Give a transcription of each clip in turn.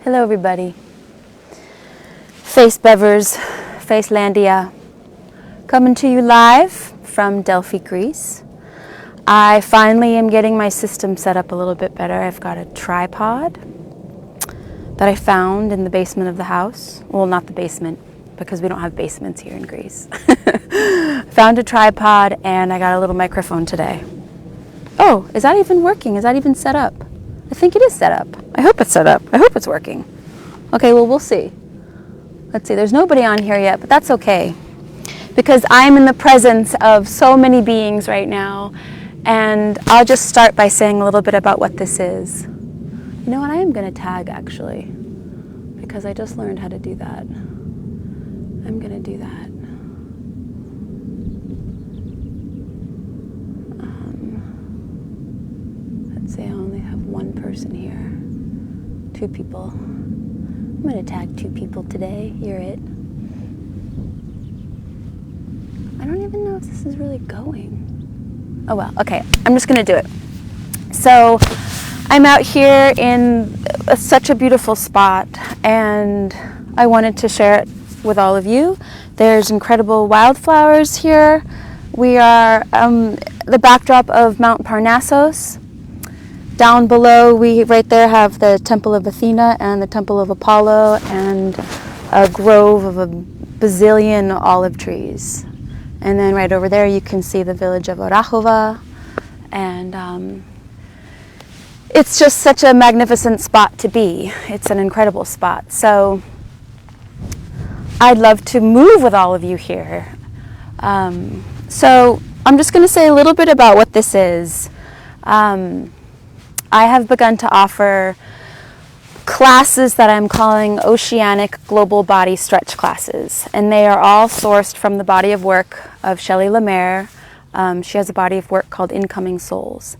Hello everybody. Face Bevers, Facelandia, coming to you live from Delphi, Greece. I finally am getting my system set up a little bit better. I've got a tripod that I found in the basement of the house. Well, not the basement, because we don't have basements here in Greece. Found a tripod and I got a little microphone today. Oh, is that even working? Is that even set up? I think it is set up. I hope it's set up. I hope it's working. Okay, well, we'll see. Let's see, there's nobody on here yet, but that's okay. Because I'm in the presence of so many beings right now, and I'll just start by saying a little bit about what this is. You know what, I am going to tag, actually, because I just learned how to do that. I'm going to do that. Let's see, I only have one person here. 2 people. I'm going to tag 2 people today. You're it. I don't even know if this is really going. Oh well, okay. I'm just going to do it. So I'm out here in such a beautiful spot, and I wanted to share it with all of you. There's incredible wildflowers here. We are the backdrop of Mount Parnassos. Down below, we right there have the Temple of Athena and the Temple of Apollo and a grove of a bazillion olive trees. And then right over there, you can see the village of Orachova. And it's just such a magnificent spot to be. It's an incredible spot. So I'd love to move with all of you here. So I'm just going to say a little bit about what this is. I have begun to offer classes that I'm calling Oceanic Global Body Stretch classes, and they are all sourced from the body of work of Shelley Lemaire. She has a body of work called Incoming Souls.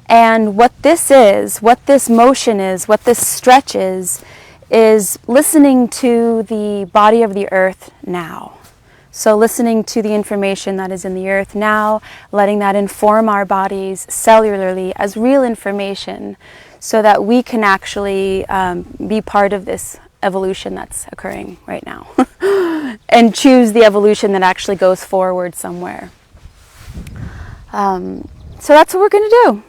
And what this is, what this motion is, what this stretch is listening to the body of the earth now. So listening to the information that is in the earth now, letting that inform our bodies cellularly as real information so that we can actually be part of this evolution that's occurring right now and choose the evolution that actually goes forward somewhere. So that's what we're going to do.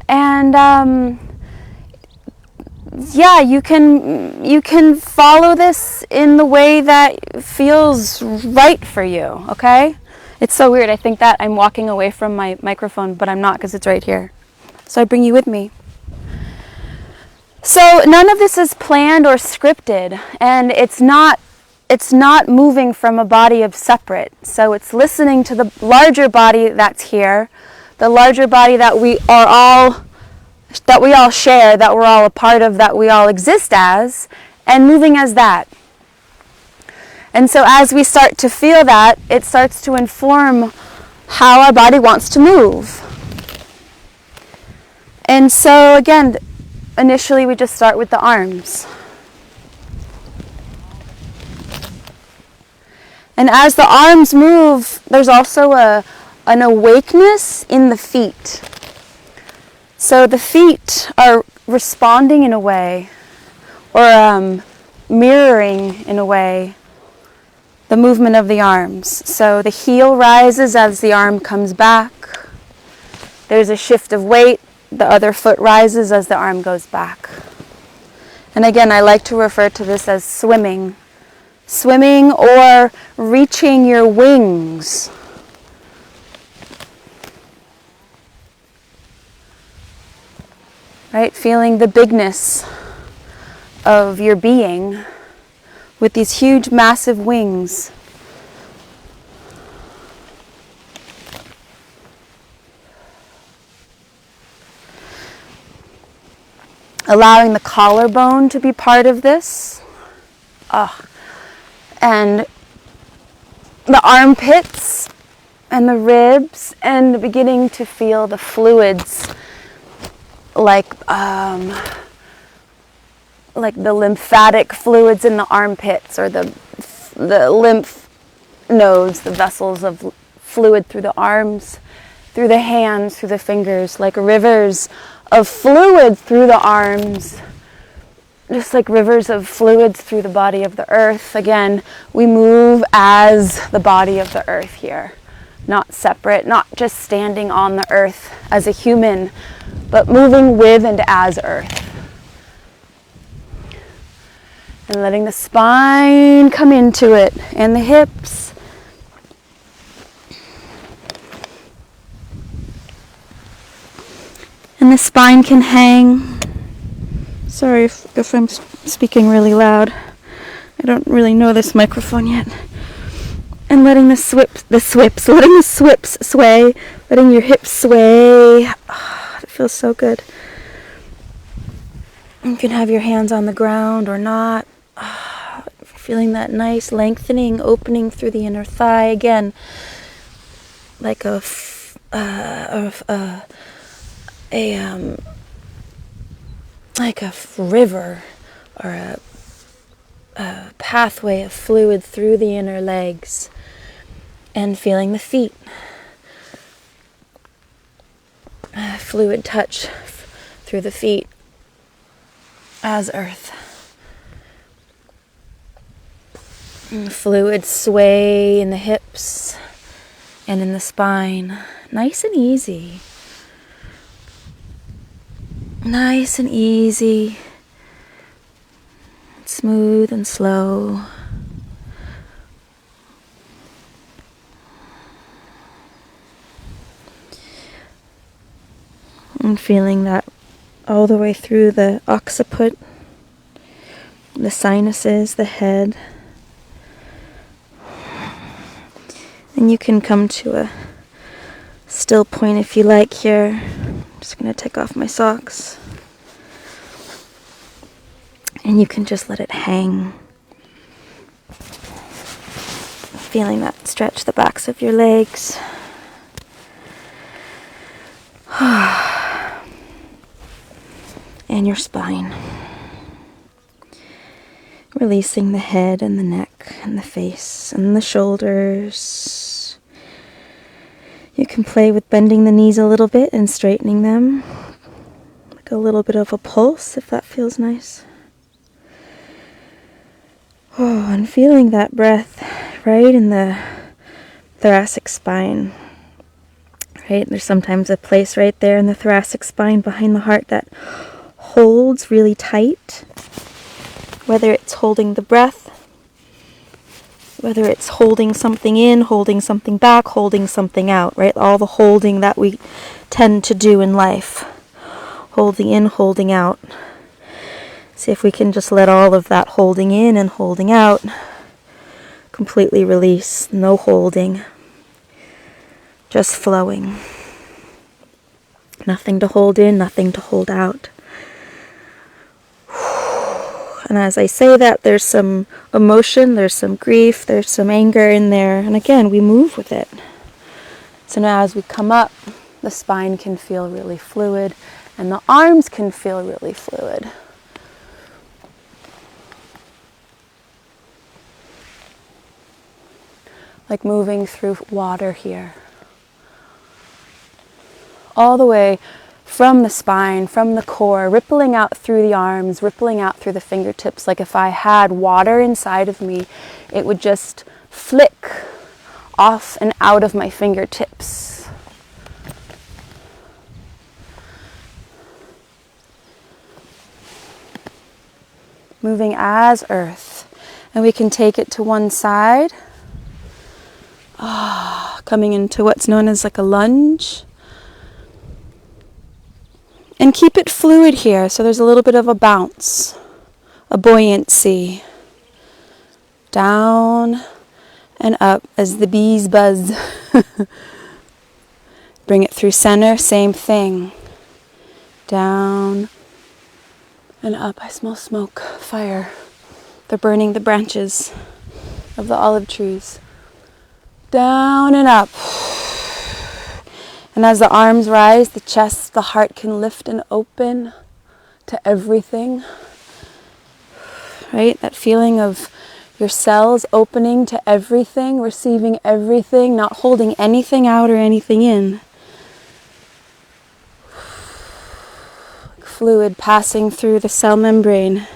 And yeah, you can follow this in the way that feels right for you, okay? It's so weird. I think that I'm walking away from my microphone, but I'm not because it's right here. So I bring you with me. So none of this is planned or scripted, and it's not moving from a body of separate. So it's listening to the larger body that's here, the larger body that we all share, that we're all a part of, that we all exist as, and moving as that. And so as we start to feel that, it starts to inform how our body wants to move. And so again, initially we just start with the arms. And as the arms move, there's also an awakeness in the feet. So the feet are responding in a way, or mirroring in a way, the movement of the arms. So the heel rises as the arm comes back. There's a shift of weight. The other foot rises as the arm goes back. And again, I like to refer to this as swimming. Swimming or reaching your wings. Right? Feeling the bigness of your being with these huge, massive wings. Allowing the collarbone to be part of this. And the armpits and the ribs, and beginning to feel the fluids like the lymphatic fluids in the armpits, or the lymph nodes, the vessels of fluid through the arms, through the hands, through the fingers, like rivers of fluid through the arms, just like rivers of fluids through the body of the earth. Again, we move as the body of the earth here, not separate, not just standing on the earth as a human, but moving with and as earth. And letting the spine come into it, and the hips. And the spine can hang. Sorry if I'm speaking really loud. I don't really know this microphone yet. And letting the swips sway, letting your hips sway. Oh, it feels so good. You can have your hands on the ground or not. Oh, feeling that nice lengthening, opening through the inner thigh again, like a river or a pathway of fluid through the inner legs, and feeling the feet. Fluid touch through the feet as earth. And fluid sway in the hips and in the spine. Nice and easy. Nice and easy. Smooth and slow. And feeling that all the way through the occiput, the sinuses, the head. And you can come to a still point if you like here. I'm just going to take off my socks. And you can just let it hang. Feeling that stretch the backs of your legs. And your spine. Releasing the head and the neck and the face and the shoulders. You can play with bending the knees a little bit and straightening them. Like a little bit of a pulse if that feels nice. Oh, and feeling that breath right in the thoracic spine. Right? There's sometimes a place right there in the thoracic spine behind the heart that holds really tight. Whether it's holding the breath, whether it's holding something in, holding something back, holding something out, right? All the holding that we tend to do in life. Holding in, holding out. See if we can just let all of that holding in and holding out completely release. No holding. Just flowing. Nothing to hold in, nothing to hold out. And as I say that, there's some emotion, there's some grief, there's some anger in there. And again, we move with it. So now as we come up, the spine can feel really fluid, and the arms can feel really fluid. Like moving through water here. All the way from the spine, from the core, rippling out through the arms, rippling out through the fingertips. Like if I had water inside of me, it would just flick off and out of my fingertips. Moving as earth. And we can take it to one side. Coming into what's known as like a lunge. And keep it fluid here, so there's a little bit of a bounce, a buoyancy. Down and up as the bees buzz. Bring it through center, same thing. Down and up. I smell smoke, fire. They're burning the branches of the olive trees. Down and up. And as the arms rise, the chest, the heart can lift and open to everything. Right? That feeling of your cells opening to everything, receiving everything, not holding anything out or anything in. Fluid passing through the cell membrane,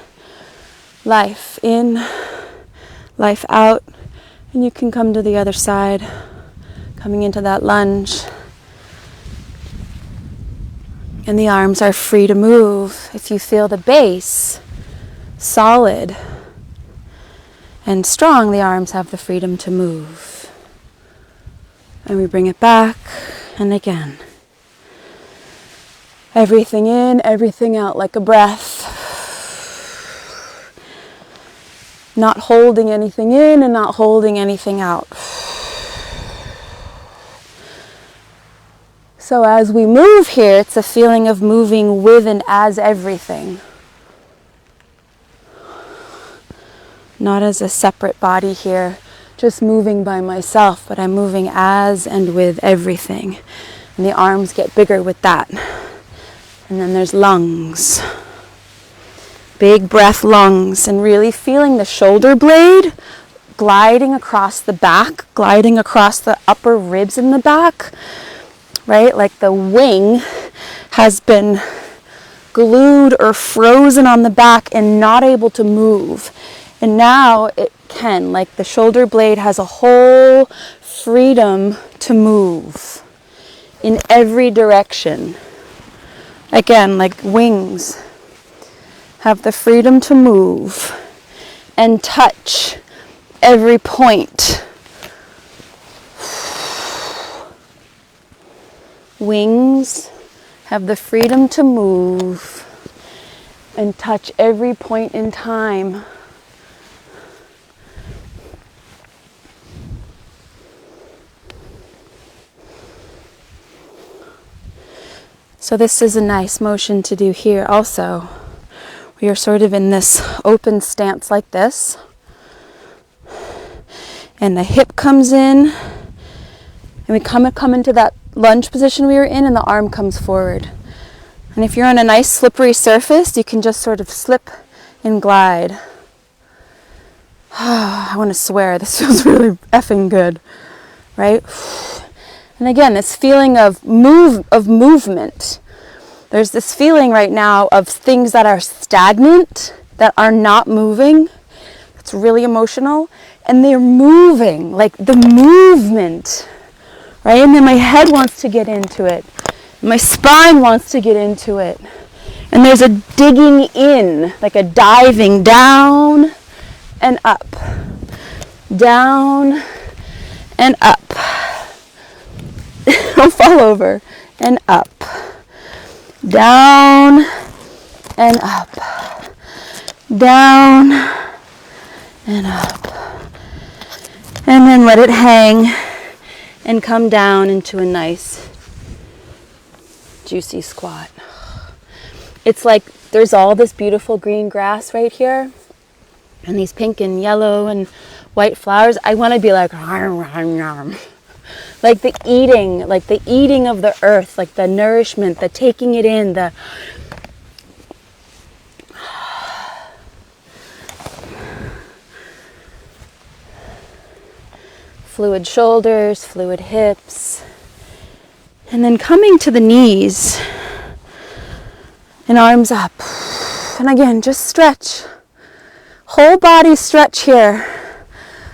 Life in, life out. And you can come to the other side, coming into that lunge. And the arms are free to move. If you feel the base solid and strong, the arms have the freedom to move. And we bring it back, and again. Everything in, everything out like a breath. Not holding anything in and not holding anything out. So as we move here, it's a feeling of moving with and as everything. Not as a separate body here, just moving by myself, but I'm moving as and with everything. And the arms get bigger with that. And then there's lungs. Big breath lungs, and really feeling the shoulder blade gliding across the back, gliding across the upper ribs in the back. Right? Like the wing has been glued or frozen on the back and not able to move. And now it can, like the shoulder blade has a whole freedom to move in every direction. Again, like wings have the freedom to move and touch every point. Wings have the freedom to move and touch every point in time. So this is a nice motion to do here also. We are sort of in this open stance like this. And the hip comes in. And we come into that lunge position we were in, and the arm comes forward. And if you're on a nice slippery surface, you can just sort of slip and glide. I want to swear, this feels really effing good, right? And again, this feeling of movement. There's this feeling right now of things that are stagnant, that are not moving. It's really emotional. And they're moving, like the movement. Right? And then my head wants to get into it. My spine wants to get into it. And there's a digging in, like a diving down and up. Down and up. I'll fall over and up. Down and up. Down and up. And then let it hang. And come down into a nice, juicy squat. It's like there's all this beautiful green grass right here. And these pink and yellow and white flowers. I want to be like, like the eating of the earth, like the nourishment, the taking it in, the fluid shoulders, fluid hips, and then coming to the knees and arms up. And again, just stretch. Whole body stretch here.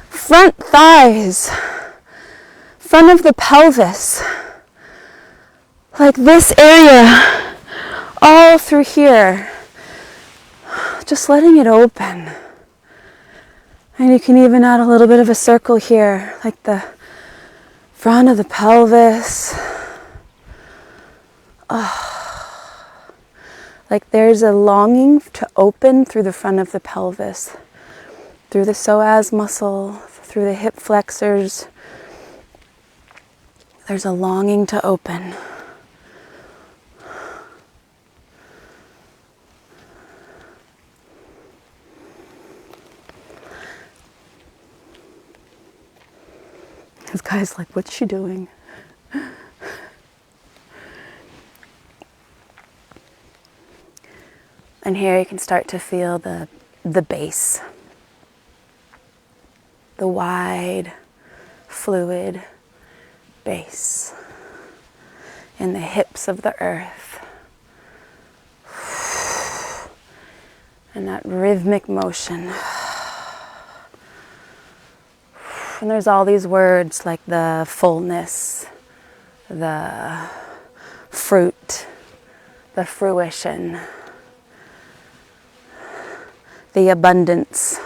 Front thighs, front of the pelvis, like this area, all through here. Just letting it open. And you can even add a little bit of a circle here, like the front of the pelvis. Like there's a longing to open through the front of the pelvis, through the psoas muscle, through the hip flexors. There's a longing to open. This guy's like, what's she doing? And here you can start to feel the base. The wide, fluid base in the hips of the earth. And that rhythmic motion. And there's all these words like the fullness, the fruit, the fruition, the abundance.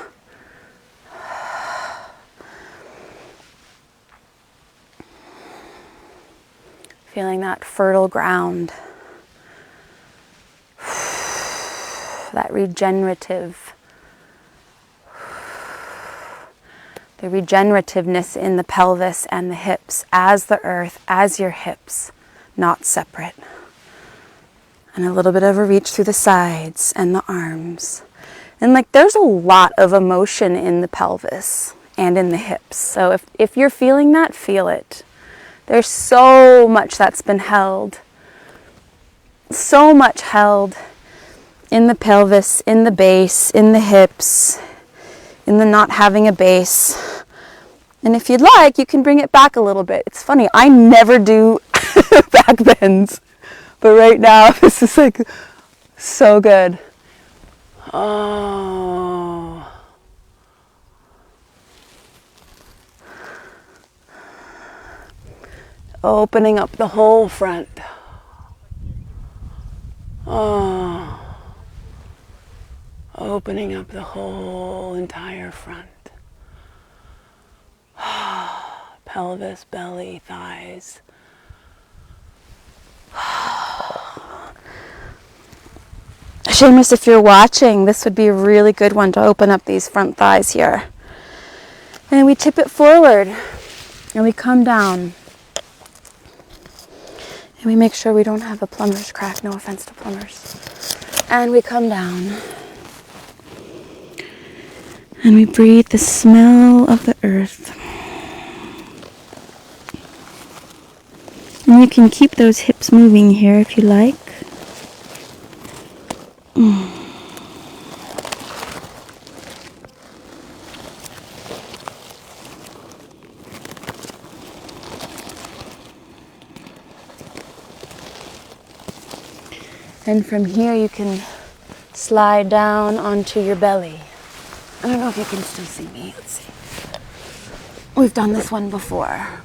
Feeling that fertile ground, that regenerative, the regenerativeness in the pelvis and the hips as the earth, as your hips, not separate. And a little bit of a reach through the sides and the arms. And like there's a lot of emotion in the pelvis and in the hips. So if you're feeling that, feel it. There's so much that's been held. So much held in the pelvis, in the base, in the hips, in the not having a base. And if you'd like, you can bring it back a little bit. It's funny, I never do back bends. But right now, this is like so good. Oh. Opening up the whole front. Oh. Opening up the whole entire front. Pelvis, belly, thighs. Seamus, if you're watching, this would be a really good one to open up these front thighs here. And we tip it forward and we come down. And we make sure we don't have a plumber's crack, no offense to plumbers. And we come down. And we breathe the smell of the earth. And you can keep those hips moving here if you like. And from here you can slide down onto your belly. I don't know if you can still see me. Let's see. We've done this one before.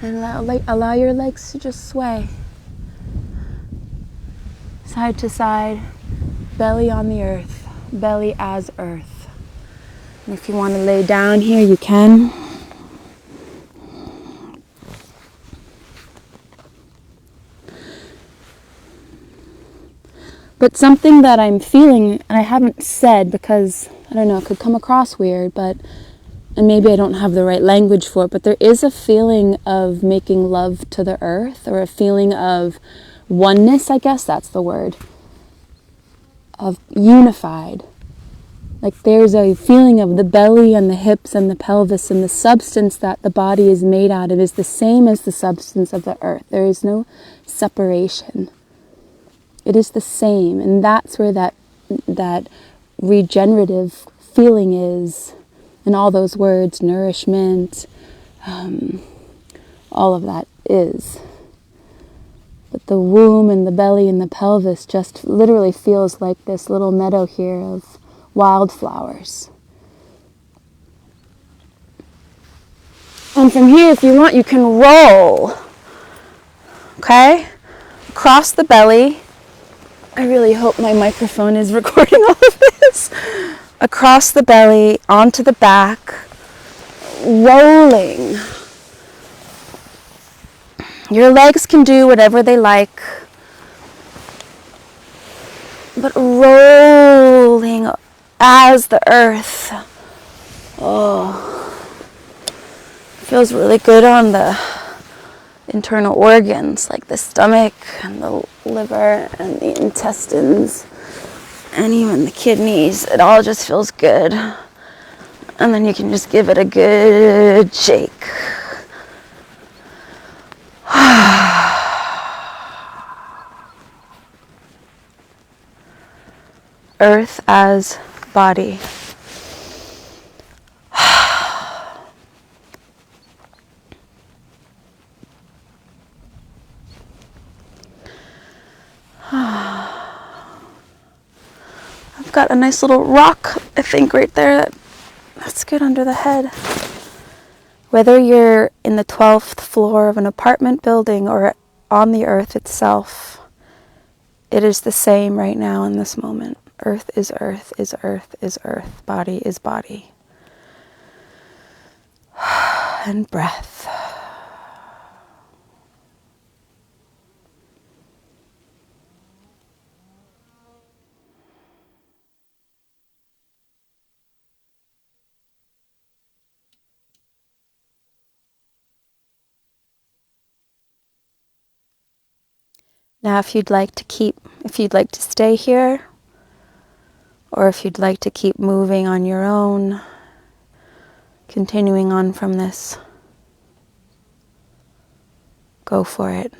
And allow your legs to just sway. Side to side, belly on the earth, belly as earth. And if you want to lay down here, you can. But something that I'm feeling, and I haven't said because, I don't know, it could come across weird, and maybe I don't have the right language for it, but there is a feeling of making love to the earth, or a feeling of oneness, I guess that's the word, of unified. Like there's a feeling of the belly and the hips and the pelvis, and the substance that the body is made out of is the same as the substance of the earth. There is no separation. It is the same, and that's where that regenerative feeling is, and all those words, nourishment, all of that is. But the womb and the belly and the pelvis just literally feels like this little meadow here of wildflowers. And from here, if you want, you can roll, okay? Across the belly. I really hope my microphone is recording all of this. Across the belly, onto the back, rolling. Your legs can do whatever they like, but rolling as the earth. Oh, feels really good on the internal organs, like the stomach and the liver and the intestines and even the kidneys. It all just feels good. And then you can just give it a good shake. Earth as body. got a nice little rock, I think, right there. That's good under the head. Whether you're in the 12th floor of an apartment building or on the earth itself, it is the same right now in this moment. Earth is earth, is earth, is earth. Body is body. And breath. Now if you'd like to stay here, or if you'd like to keep moving on your own, continuing on from this, go for it.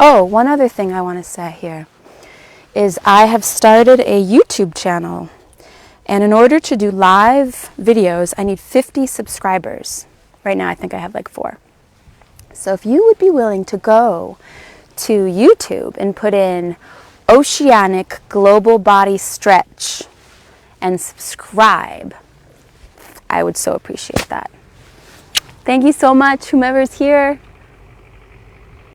Oh, one other thing I want to say here is I have started a YouTube channel. And in order to do live videos, I need 50 subscribers. Right now, I think I have like 4. So if you would be willing to go to YouTube and put in Oceanic Global Body Stretch and subscribe, I would so appreciate that. Thank you so much, whomever's here.